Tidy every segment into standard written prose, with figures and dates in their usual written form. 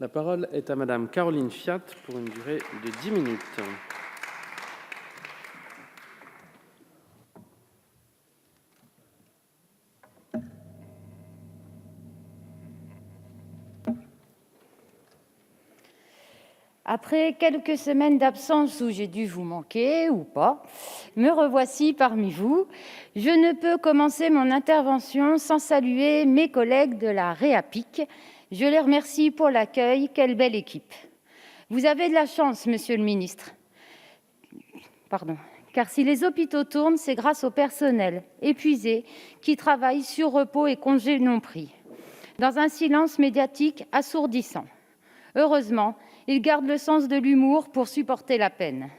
La parole est à Madame Caroline Fiat pour une durée de 10 minutes. Après quelques semaines d'absence où j'ai dû vous manquer ou pas, me revoici parmi vous. Je ne peux commencer mon intervention sans saluer mes collègues de la Réapic. Je les remercie pour l'accueil. Quelle belle équipe. Vous avez de la chance, monsieur le ministre. Car si les hôpitaux tournent, c'est grâce au personnel épuisé qui travaille sur repos et congés non pris, dans un silence médiatique assourdissant. Heureusement, ils gardent le sens de l'humour pour supporter la peine.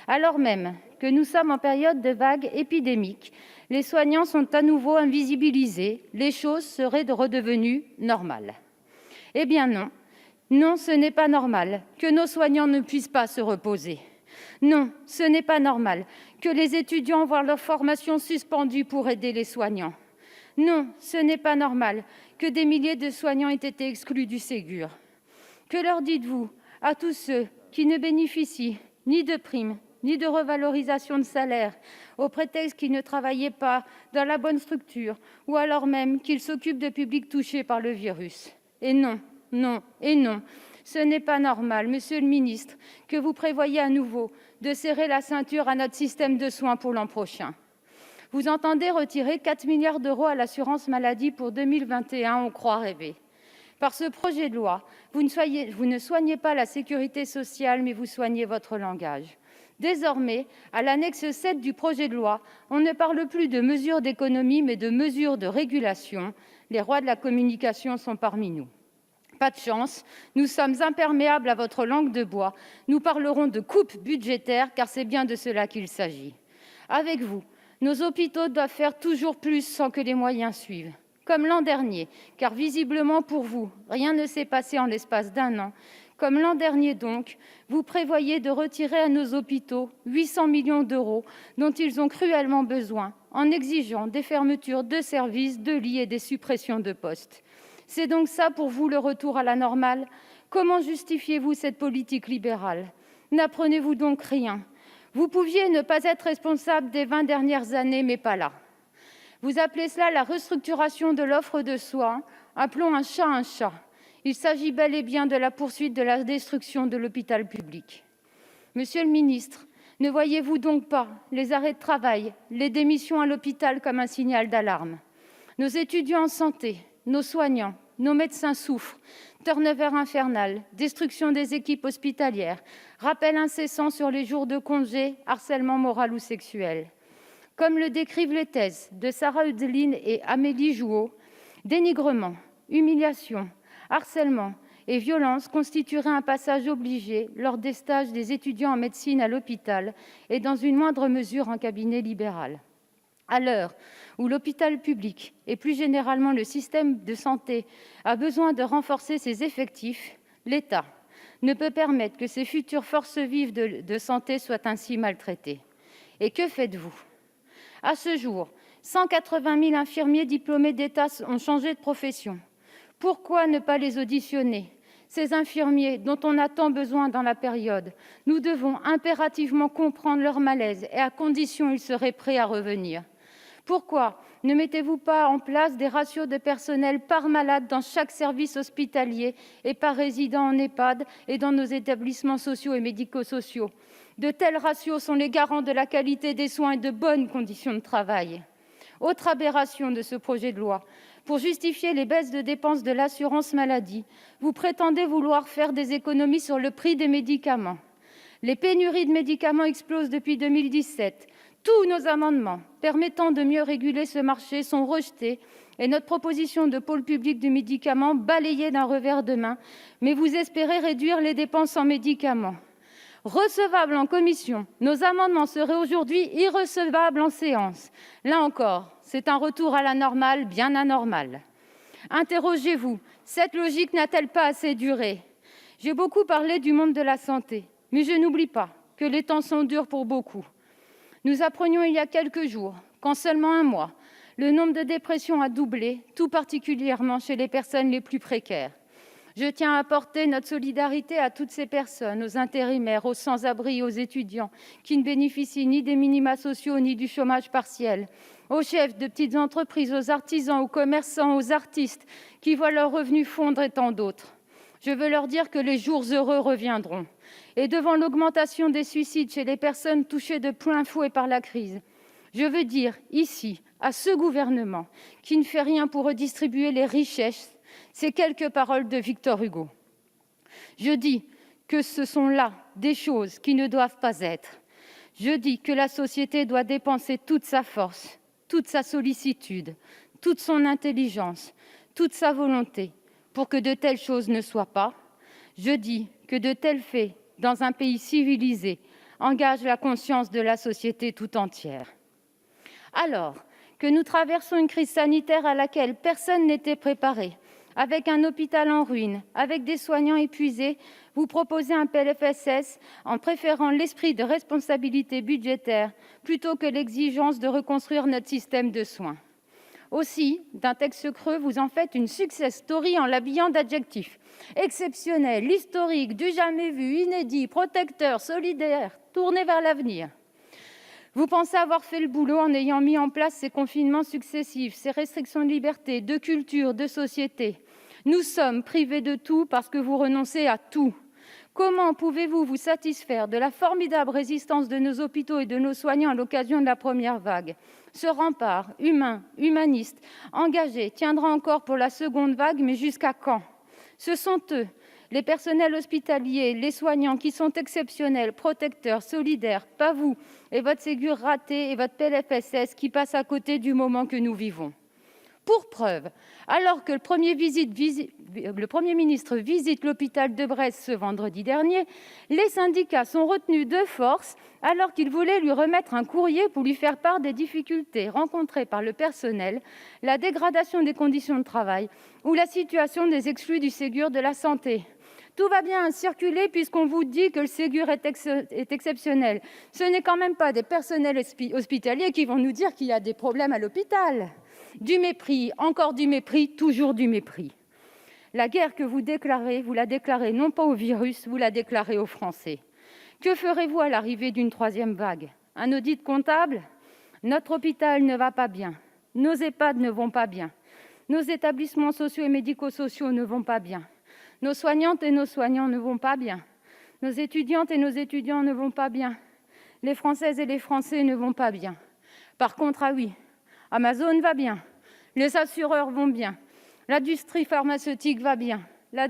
Alors même que nous sommes en période de vague épidémique, les soignants sont à nouveau invisibilisés, les choses seraient redevenues normales. Eh bien non, non, ce n'est pas normal que nos soignants ne puissent pas se reposer. Non, ce n'est pas normal que les étudiants voient leur formation suspendue pour aider les soignants. Non, ce n'est pas normal que des milliers de soignants aient été exclus du Ségur. Que leur dites-vous à tous ceux qui ne bénéficient ni de primes, ni de revalorisation de salaire, au prétexte qu'ils ne travaillaient pas dans la bonne structure, ou alors même qu'ils s'occupent de publics touchés par le virus? Et non, non et non, ce n'est pas normal, monsieur le ministre, que vous prévoyiez à nouveau de serrer la ceinture à notre système de soins pour l'an prochain. Vous entendez retirer 4 milliards d'euros à l'assurance maladie pour 2021, on croit rêver. Par ce projet de loi, vous ne soignez pas la sécurité sociale, mais vous soignez votre langage. Désormais, à l'annexe 7 du projet de loi, on ne parle plus de mesures d'économie, mais de mesures de régulation. Les rois de la communication sont parmi nous. Pas de chance, nous sommes imperméables à votre langue de bois. Nous parlerons de coupes budgétaires, car c'est bien de cela qu'il s'agit. Avec vous, nos hôpitaux doivent faire toujours plus sans que les moyens suivent. Comme l'an dernier, car visiblement pour vous, rien ne s'est passé en l'espace d'1 an. Comme l'an dernier donc, vous prévoyez de retirer à nos hôpitaux 800 millions d'euros dont ils ont cruellement besoin, en exigeant des fermetures de services, de lits et des suppressions de postes. C'est donc ça pour vous le retour à la normale? Comment justifiez-vous cette politique libérale? N'apprenez-vous donc rien? Vous pouviez ne pas être responsable des 20 dernières années, mais pas là. Vous appelez cela la restructuration de l'offre de soins. Appelons un chat un chat. Il s'agit bel et bien de la poursuite de la destruction de l'hôpital public. Monsieur le ministre, ne voyez-vous donc pas les arrêts de travail, les démissions à l'hôpital comme un signal d'alarme? Nos étudiants en santé, nos soignants, nos médecins souffrent. Turnover infernal, destruction des équipes hospitalières, rappel incessant sur les jours de congé, harcèlement moral ou sexuel. Comme le décrivent les thèses de Sarah Eudeline et Amélie Jouot, dénigrement, humiliation, harcèlement et violence constitueraient un passage obligé lors des stages des étudiants en médecine à l'hôpital et dans une moindre mesure en cabinet libéral. À l'heure où l'hôpital public et plus généralement le système de santé a besoin de renforcer ses effectifs, l'État ne peut permettre que ces futures forces vives de santé soient ainsi maltraitées. Et que faites-vous? À ce jour, 180 000 infirmiers diplômés d'État ont changé de profession. Pourquoi ne pas les auditionner? Ces infirmiers dont on a tant besoin dans la période, nous devons impérativement comprendre leur malaise et à condition ils seraient prêts à revenir. Pourquoi ne mettez-vous pas en place des ratios de personnel par malade dans chaque service hospitalier et par résident en EHPAD et dans nos établissements sociaux et médico-sociaux? De tels ratios sont les garants de la qualité des soins et de bonnes conditions de travail. Autre aberration de ce projet de loi, pour justifier les baisses de dépenses de l'assurance maladie, vous prétendez vouloir faire des économies sur le prix des médicaments. Les pénuries de médicaments explosent depuis 2017. Tous nos amendements permettant de mieux réguler ce marché sont rejetés et notre proposition de pôle public du médicament balayée d'un revers de main, mais vous espérez réduire les dépenses en médicaments. Recevables en commission, nos amendements seraient aujourd'hui irrecevables en séance. Là encore, c'est un retour à la normale bien anormal. Interrogez-vous, cette logique n'a-t-elle pas assez duré? J'ai beaucoup parlé du monde de la santé, mais je n'oublie pas que les temps sont durs pour beaucoup. Nous apprenions il y a quelques jours qu'en seulement 1 mois, le nombre de dépressions a doublé, tout particulièrement chez les personnes les plus précaires. Je tiens à apporter notre solidarité à toutes ces personnes, aux intérimaires, aux sans-abri, aux étudiants qui ne bénéficient ni des minima sociaux ni du chômage partiel, aux chefs de petites entreprises, aux artisans, aux commerçants, aux artistes qui voient leurs revenus fondre et tant d'autres. Je veux leur dire que les jours heureux reviendront. Et devant l'augmentation des suicides chez les personnes touchées de plein fouet par la crise, je veux dire ici à ce gouvernement qui ne fait rien pour redistribuer les richesses ces quelques paroles de Victor Hugo. Je dis que ce sont là des choses qui ne doivent pas être. Je dis que la société doit dépenser toute sa force, toute sa sollicitude, toute son intelligence, toute sa volonté pour que de telles choses ne soient pas. Je dis que de tels faits, dans un pays civilisé, engagent la conscience de la société tout entière. Alors que nous traversons une crise sanitaire à laquelle personne n'était préparé, avec un hôpital en ruine, avec des soignants épuisés, vous proposez un PLFSS en préférant l'esprit de responsabilité budgétaire plutôt que l'exigence de reconstruire notre système de soins. Aussi, d'un texte creux, vous en faites une success story en l'habillant d'adjectifs. Exceptionnel, historique, du jamais vu, inédit, protecteur, solidaire, tourné vers l'avenir. Vous pensez avoir fait le boulot en ayant mis en place ces confinements successifs, ces restrictions de liberté, de culture, de société. Nous sommes privés de tout parce que vous renoncez à tout. Comment pouvez-vous vous satisfaire de la formidable résistance de nos hôpitaux et de nos soignants à l'occasion de la première vague ? Ce rempart humain, humaniste, engagé, tiendra encore pour la seconde vague, mais jusqu'à quand ? Ce sont eux, les personnels hospitaliers, les soignants, qui sont exceptionnels, protecteurs, solidaires, pas vous et votre Ségur raté et votre PLFSS qui passent à côté du moment que nous vivons. Pour preuve, alors que le Premier ministre visite l'hôpital de Brest ce vendredi dernier, les syndicats sont retenus de force alors qu'ils voulaient lui remettre un courrier pour lui faire part des difficultés rencontrées par le personnel, la dégradation des conditions de travail ou la situation des exclus du Ségur de la santé. Tout va bien circuler puisqu'on vous dit que le Ségur est exceptionnel. Ce n'est quand même pas des personnels hospitaliers qui vont nous dire qu'il y a des problèmes à l'hôpital. Du mépris, encore du mépris, toujours du mépris. La guerre que vous déclarez, vous la déclarez non pas au virus, vous la déclarez aux Français. Que ferez-vous à l'arrivée d'une troisième vague ? Un audit comptable ? Notre hôpital ne va pas bien. Nos EHPAD ne vont pas bien. Nos établissements sociaux et médico-sociaux ne vont pas bien. Nos soignantes et nos soignants ne vont pas bien. Nos étudiantes et nos étudiants ne vont pas bien. Les Françaises et les Français ne vont pas bien. Par contre, ah oui, Amazon va bien, les assureurs vont bien, l'industrie pharmaceutique va bien, la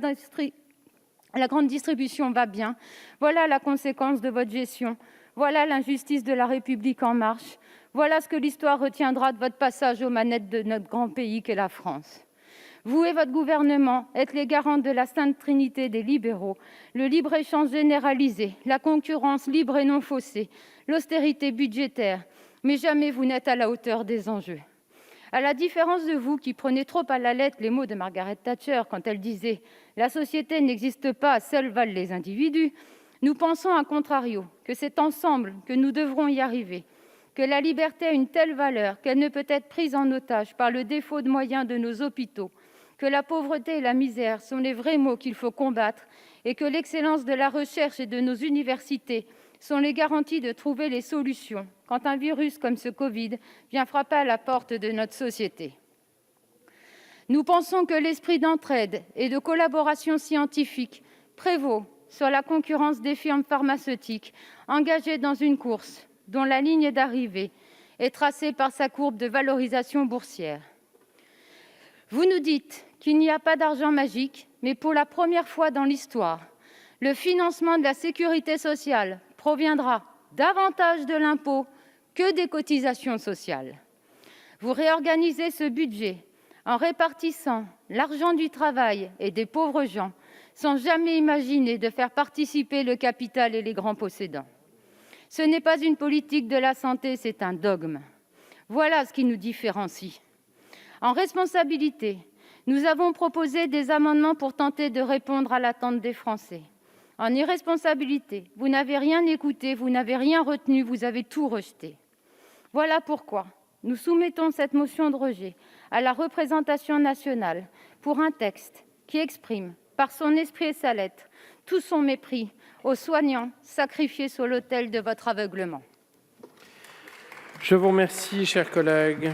grande distribution va bien. Voilà la conséquence de votre gestion. Voilà l'injustice de la République en marche. Voilà ce que l'histoire retiendra de votre passage aux manettes de notre grand pays qu'est la France. Vous et votre gouvernement êtes les garants de la sainte trinité des libéraux, le libre-échange généralisé, la concurrence libre et non faussée, l'austérité budgétaire, mais jamais vous n'êtes à la hauteur des enjeux. À la différence de vous, qui prenez trop à la lettre les mots de Margaret Thatcher quand elle disait « La société n'existe pas, seuls valent les individus », nous pensons à contrario que c'est ensemble que nous devrons y arriver, que la liberté a une telle valeur qu'elle ne peut être prise en otage par le défaut de moyens de nos hôpitaux, que la pauvreté et la misère sont les vrais maux qu'il faut combattre et que l'excellence de la recherche et de nos universités sont les garanties de trouver les solutions quand un virus comme ce Covid vient frapper à la porte de notre société. Nous pensons que l'esprit d'entraide et de collaboration scientifique prévaut sur la concurrence des firmes pharmaceutiques engagées dans une course dont la ligne d'arrivée est tracée par sa courbe de valorisation boursière. Vous nous dites qu'il n'y a pas d'argent magique, mais pour la première fois dans l'histoire, le financement de la sécurité sociale proviendra davantage de l'impôt que des cotisations sociales. Vous réorganisez ce budget en répartissant l'argent du travail et des pauvres gens sans jamais imaginer de faire participer le capital et les grands possédants. Ce n'est pas une politique de la santé, c'est un dogme. Voilà ce qui nous différencie. En responsabilité, nous avons proposé des amendements pour tenter de répondre à l'attente des Français. En irresponsabilité, vous n'avez rien écouté, vous n'avez rien retenu, vous avez tout rejeté. Voilà pourquoi nous soumettons cette motion de rejet à la représentation nationale pour un texte qui exprime par son esprit et sa lettre, tout son mépris aux soignants sacrifiés sur l'autel de votre aveuglement. Je vous remercie, chers collègues.